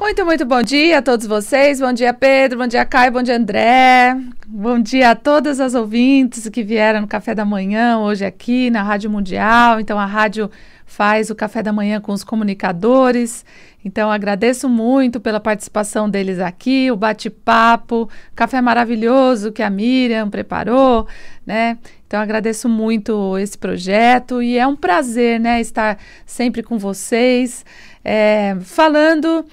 Muito bom dia a todos vocês. Bom dia, Pedro. Bom dia, Caio. Bom dia, André. Bom dia a todas as ouvintes que vieram no café da manhã hoje aqui na Rádio Mundial. Então, a rádio faz o café da manhã com os comunicadores. Então, agradeço muito pela participação deles aqui, o bate-papo, café maravilhoso que a Miriam preparou, né? Então, agradeço muito esse projeto e é um prazer, né, estar sempre com vocês, falando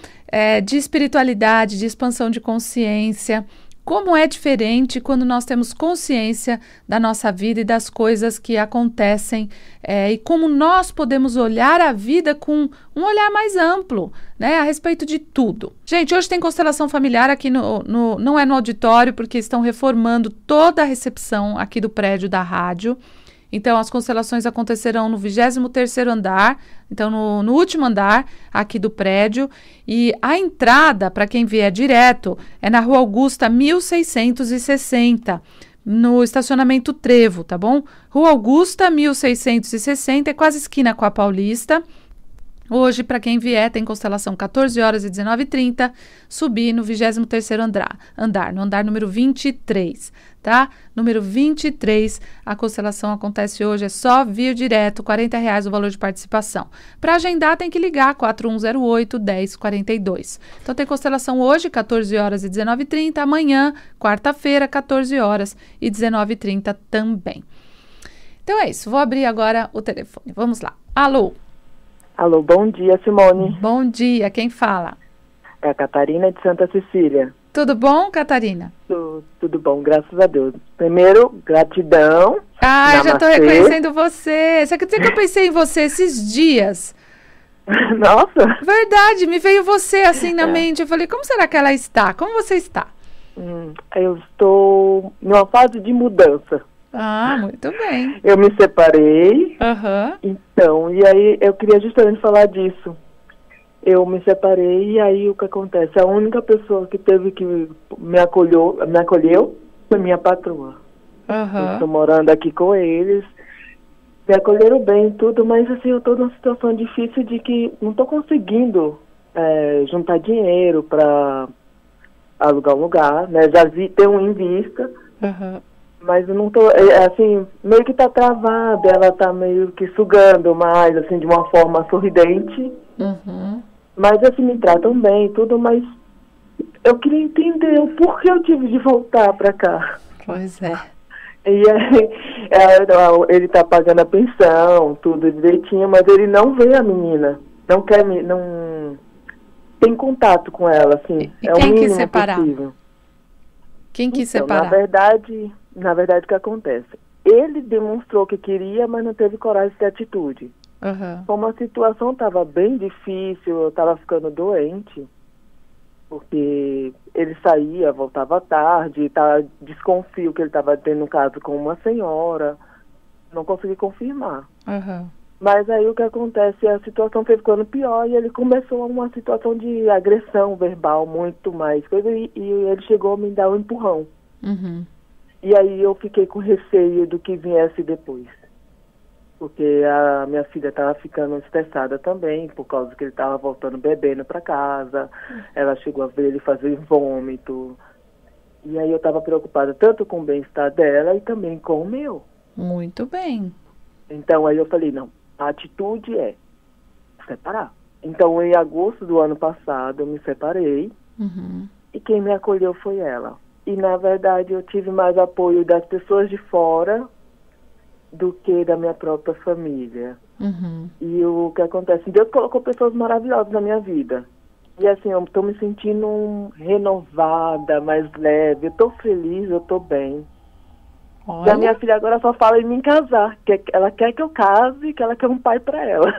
de espiritualidade, de expansão de consciência. Como é diferente quando nós temos consciência da nossa vida e das coisas que acontecem e como nós podemos olhar a vida com um olhar mais amplo, né, a respeito de tudo. Gente, hoje tem constelação familiar aqui não é no auditório, porque estão reformando toda a recepção aqui do prédio da rádio. Então, as constelações acontecerão no 23º andar, então no último andar aqui do prédio. E a entrada, para quem vier direto, é na Rua Augusta 1660, no estacionamento Trevo, tá bom? Rua Augusta 1660, é quase esquina com a Paulista. Hoje, para quem vier, tem constelação 14 horas e 19h30, subir no 23º andar, no andar número 23, tá? Número 23, a constelação acontece hoje, é só vir direto, R$40 o valor de participação. Para agendar, tem que ligar, 4108-1042. Então, tem constelação hoje, 14 horas e 19h30, amanhã, quarta-feira, 14 horas e 19h30 também. Então, é isso, vou abrir agora o telefone, vamos lá. Alô? Alô, bom dia, Simone. Bom dia, quem fala? É a Catarina de Santa Cecília. Tudo bom, Catarina? Tudo bom, graças a Deus. Primeiro, gratidão. Ah, eu já estou reconhecendo você. Você acredita que eu pensei em você esses dias? Nossa! Verdade, me veio você assim na mente. Eu falei, como será que ela está? Como você está? Eu estou numa fase de mudança. Ah, muito bem. Eu me separei. Então, e aí eu queria justamente falar disso. Eu me separei e aí o que acontece? A única pessoa que teve que me acolheu foi minha patroa. Eu estou morando aqui com eles. Me acolheram bem tudo, mas assim, eu estou numa situação difícil de que não estou conseguindo juntar dinheiro para alugar um lugar, né? Já tem um em vista. Mas eu não tô, assim, meio que tá travada, ela tá meio que sugando mais, assim, de uma forma sorridente. Mas, assim, me tratam bem tudo, mas eu queria entender o porquê eu tive de voltar pra cá. Pois é. E aí, ele tá pagando a pensão, tudo direitinho, mas ele não vê a menina, não tem contato com ela, assim. E quem quis separar? Possível. Quem quis separar? Na verdade, o que acontece? Ele demonstrou que queria, mas não teve coragem de ter atitude. Como a situação estava bem difícil, eu estava ficando doente, porque ele saía, voltava tarde, desconfio que ele estava tendo um caso com uma senhora, não consegui confirmar. Mas aí o que acontece, a situação foi ficando pior e ele começou uma situação de agressão verbal, muito mais coisa, e ele chegou a me dar um empurrão. E aí eu fiquei com receio do que viesse depois. Porque a minha filha estava ficando estressada também, por causa que ele estava voltando bebendo para casa. Ela chegou a ver ele fazer vômito. E aí eu estava preocupada tanto com o bem-estar dela e também com o meu. Muito bem. Então aí eu falei, não, a atitude é separar. Então em agosto do ano passado eu me separei e quem me acolheu foi ela. E, na verdade, eu tive mais apoio das pessoas de fora do que da minha própria família. E o que acontece? Deus colocou pessoas maravilhosas na minha vida. E, assim, eu estou me sentindo renovada, mais leve. Eu estou feliz, eu estou bem. Olha. E a minha filha agora só fala em me casar. Que ela quer que eu case e que ela quer um pai para ela.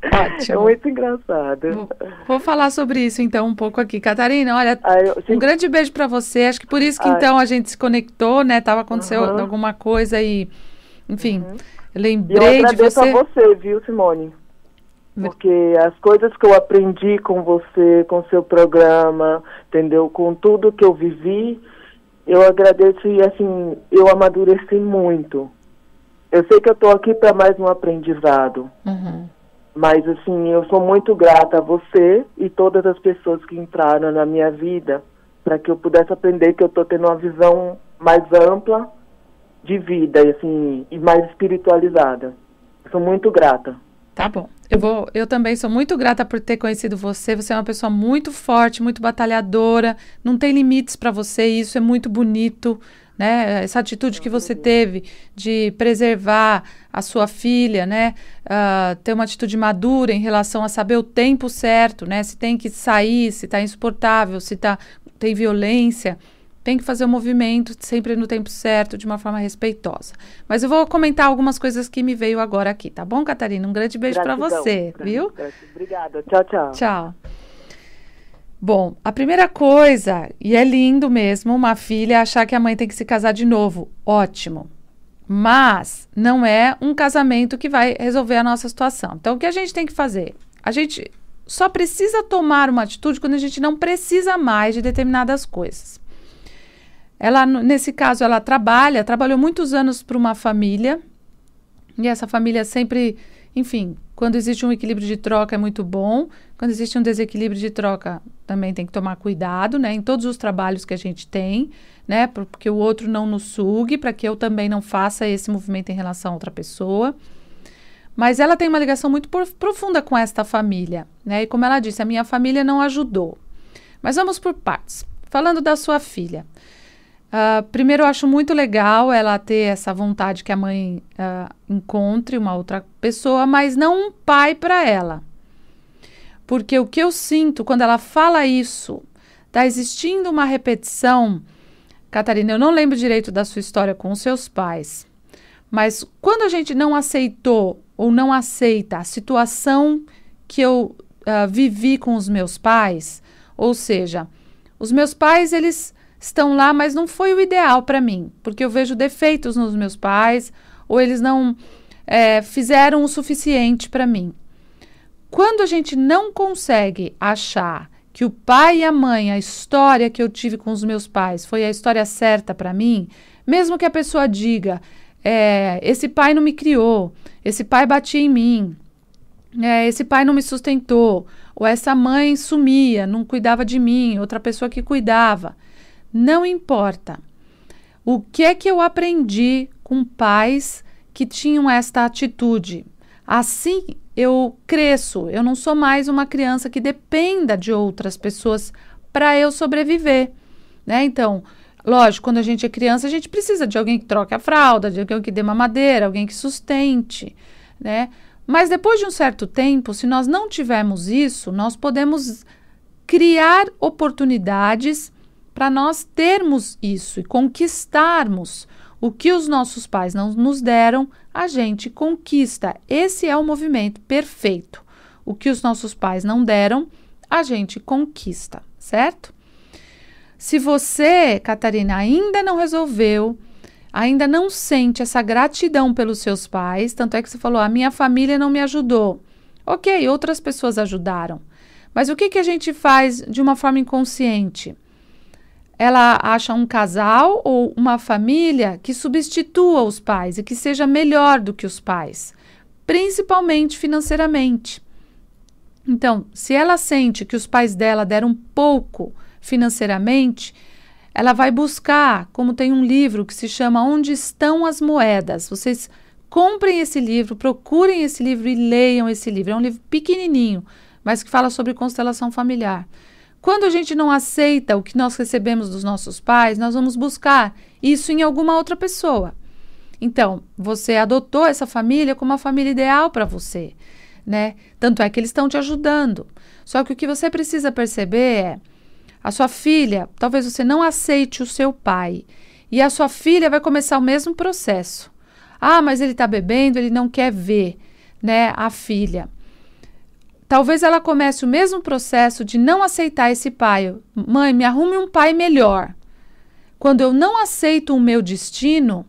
Ótimo. É muito engraçado. Vou falar sobre isso então um pouco aqui. Catarina, olha, um grande beijo para você. Acho que por isso que então a gente se conectou, né? Tava acontecendo alguma coisa e, enfim, lembrei de você. Eu agradeço a você, viu, Simone? Porque as coisas que eu aprendi com você, com seu programa, entendeu? Com tudo que eu vivi, eu agradeço e, assim, eu amadureci muito. Eu sei que eu estou aqui para mais um aprendizado. Mas, assim, eu sou muito grata a você e todas as pessoas que entraram na minha vida para que eu pudesse aprender que eu estou tendo uma visão mais ampla de vida, assim, e mais espiritualizada. Sou muito grata. Tá bom. Eu também sou muito grata por ter conhecido você. Você é uma pessoa muito forte, muito batalhadora. Não tem limites para você. E isso é muito bonito, né? Essa atitude que você teve de preservar a sua filha, né? Ter uma atitude madura em relação a saber o tempo certo, né? Se tem que sair, se está insuportável, se tem violência. Tem que fazer o movimento sempre no tempo certo, de uma forma respeitosa. Mas eu vou comentar algumas coisas que me veio agora aqui, tá bom, Catarina? Um grande beijo para você, viu? Obrigada. Tchau, tchau. Tchau. Bom, a primeira coisa, e é lindo mesmo, uma filha achar que a mãe tem que se casar de novo. Ótimo. Mas não é um casamento que vai resolver a nossa situação. Então, o que a gente tem que fazer? A gente só precisa tomar uma atitude quando a gente não precisa mais de determinadas coisas. Ela, nesse caso, ela trabalhou muitos anos para uma família, e essa família sempre, enfim, quando existe um equilíbrio de troca é muito bom, quando existe um desequilíbrio de troca também tem que tomar cuidado, né, em todos os trabalhos que a gente tem, né, porque o outro não nos sugue, para que eu também não faça esse movimento em relação a outra pessoa. Mas ela tem uma ligação muito profunda com esta família, né, e como ela disse, a minha família não ajudou. Mas vamos por partes. Falando da sua filha. Primeiro, eu acho muito legal ela ter essa vontade que a mãe encontre uma outra pessoa, mas não um pai para ela. Porque o que eu sinto quando ela fala isso, está existindo uma repetição. Catarina, eu não lembro direito da sua história com os seus pais, mas quando a gente não aceitou ou não aceita a situação que eu vivi com os meus pais, ou seja, os meus pais, eles estão lá, mas não foi o ideal para mim, porque eu vejo defeitos nos meus pais, ou eles não fizeram o suficiente para mim. Quando a gente não consegue achar que o pai e a mãe, a história que eu tive com os meus pais foi a história certa para mim, mesmo que a pessoa diga, esse pai não me criou, esse pai batia em mim, esse pai não me sustentou, ou essa mãe sumia, não cuidava de mim, outra pessoa que cuidava. Não importa. O que é que eu aprendi com pais que tinham esta atitude? Assim eu cresço, eu não sou mais uma criança que dependa de outras pessoas para eu sobreviver, né? Então, lógico, quando a gente é criança, a gente precisa de alguém que troque a fralda, de alguém que dê mamadeira, alguém que sustente, né? Mas depois de um certo tempo, se nós não tivermos isso, nós podemos criar oportunidades para nós termos isso e conquistarmos o que os nossos pais não nos deram, a gente conquista. Esse é o movimento perfeito. O que os nossos pais não deram, a gente conquista, certo? Se você, Catarina, ainda não resolveu, ainda não sente essa gratidão pelos seus pais, tanto é que você falou, a minha família não me ajudou. Ok, outras pessoas ajudaram. Mas o que a gente faz de uma forma inconsciente? Ela acha um casal ou uma família que substitua os pais e que seja melhor do que os pais, principalmente financeiramente. Então, se ela sente que os pais dela deram pouco financeiramente, ela vai buscar, como tem um livro que se chama Onde Estão as Moedas. Vocês comprem esse livro, procurem esse livro e leiam esse livro. É um livro pequenininho, mas que fala sobre constelação familiar. Quando a gente não aceita o que nós recebemos dos nossos pais, nós vamos buscar isso em alguma outra pessoa. Então, você adotou essa família como uma família ideal para você, né? Tanto é que eles estão te ajudando. Só que o que você precisa perceber é, a sua filha, talvez você não aceite o seu pai, e a sua filha vai começar o mesmo processo. Ah, mas ele está bebendo, ele não quer ver, né, a filha. Talvez ela comece o mesmo processo de não aceitar esse pai. Mãe, me arrume um pai melhor. Quando eu não aceito o meu destino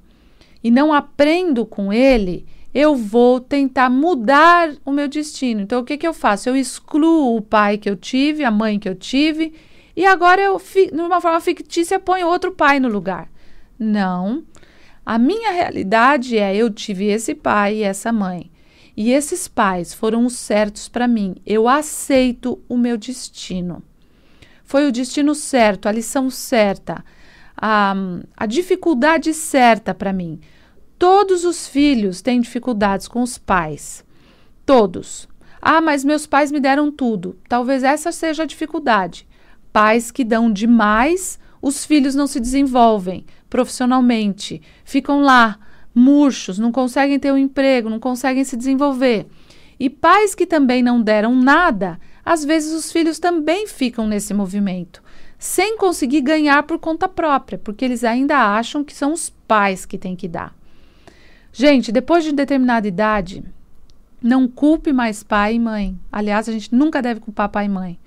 e não aprendo com ele, eu vou tentar mudar o meu destino. Então, o que eu faço? Eu excluo o pai que eu tive, a mãe que eu tive, e agora eu, de uma forma fictícia, ponho outro pai no lugar. Não. A minha realidade é, eu tive esse pai e essa mãe. E esses pais foram os certos para mim. Eu aceito o meu destino. Foi o destino certo, a lição certa, a dificuldade certa para mim. Todos os filhos têm dificuldades com os pais. Todos. Ah, mas meus pais me deram tudo. Talvez essa seja a dificuldade. Pais que dão demais, os filhos não se desenvolvem profissionalmente, ficam lá, murchos, não conseguem ter um emprego, não conseguem se desenvolver. E pais que também não deram nada, às vezes os filhos também ficam nesse movimento, sem conseguir ganhar por conta própria, porque eles ainda acham que são os pais que têm que dar. Gente, depois de determinada idade, não culpe mais pai e mãe. Aliás, a gente nunca deve culpar pai e mãe.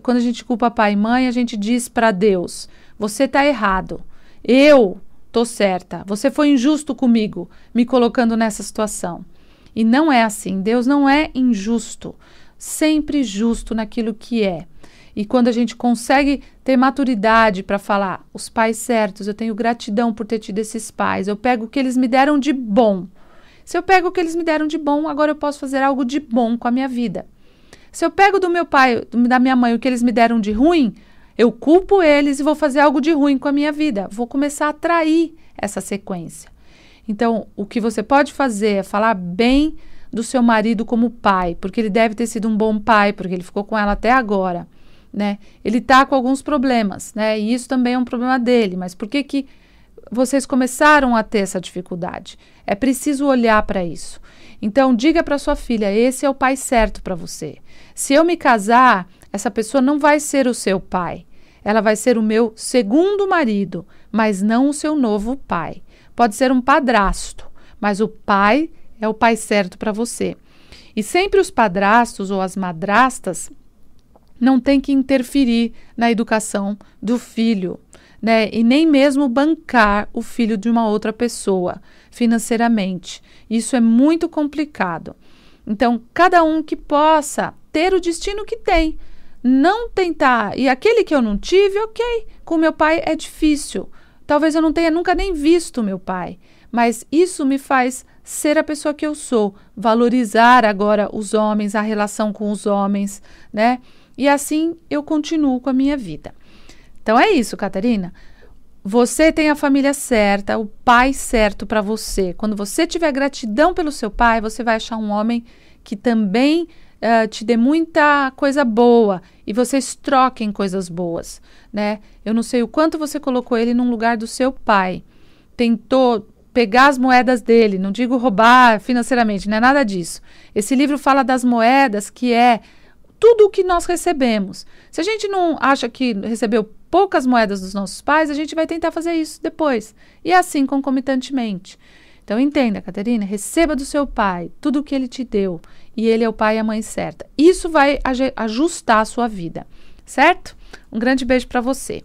Quando a gente culpa pai e mãe, a gente diz para Deus, você está errado, eu estou certa, você foi injusto comigo, me colocando nessa situação. E não é assim, Deus não é injusto, sempre justo naquilo que é. E quando a gente consegue ter maturidade para falar, os pais certos, eu tenho gratidão por ter tido esses pais, eu pego o que eles me deram de bom. Se eu pego o que eles me deram de bom, agora eu posso fazer algo de bom com a minha vida. Se eu pego do meu pai, da minha mãe, o que eles me deram de ruim, eu culpo eles e vou fazer algo de ruim com a minha vida. Vou começar a atrair essa sequência. Então, o que você pode fazer é falar bem do seu marido como pai, porque ele deve ter sido um bom pai, porque ele ficou com ela até agora, né? Ele está com alguns problemas, né? E isso também é um problema dele. Mas por que vocês começaram a ter essa dificuldade? É preciso olhar para isso. Então, diga para sua filha, esse é o pai certo para você. Se eu me casar, essa pessoa não vai ser o seu pai. Ela vai ser o meu segundo marido, mas não o seu novo pai. Pode ser um padrasto, mas o pai é o pai certo para você. E sempre os padrastos ou as madrastas não têm que interferir na educação do filho, né? E nem mesmo bancar o filho de uma outra pessoa financeiramente. Isso é muito complicado. Então, cada um que possa ter o destino que tem. Não tentar. E aquele que eu não tive, ok. Com meu pai é difícil. Talvez eu não tenha nunca nem visto meu pai. Mas isso me faz ser a pessoa que eu sou. Valorizar agora os homens, a relação com os homens, né? E assim eu continuo com a minha vida. Então é isso, Catarina. Você tem a família certa, o pai certo para você. Quando você tiver gratidão pelo seu pai, você vai achar um homem que também te dê muita coisa boa e vocês troquem coisas boas, né? Eu não sei o quanto você colocou ele num lugar do seu pai. Tentou pegar as moedas dele, não digo roubar financeiramente, não é nada disso. Esse livro fala das moedas, que é tudo o que nós recebemos. Se a gente não acha que recebeu poucas moedas dos nossos pais, a gente vai tentar fazer isso depois. E assim, concomitantemente. Então, entenda, Catarina, receba do seu pai tudo o que ele te deu. E ele é o pai e a mãe certa. Isso vai ajustar a sua vida, certo? Um grande beijo para você.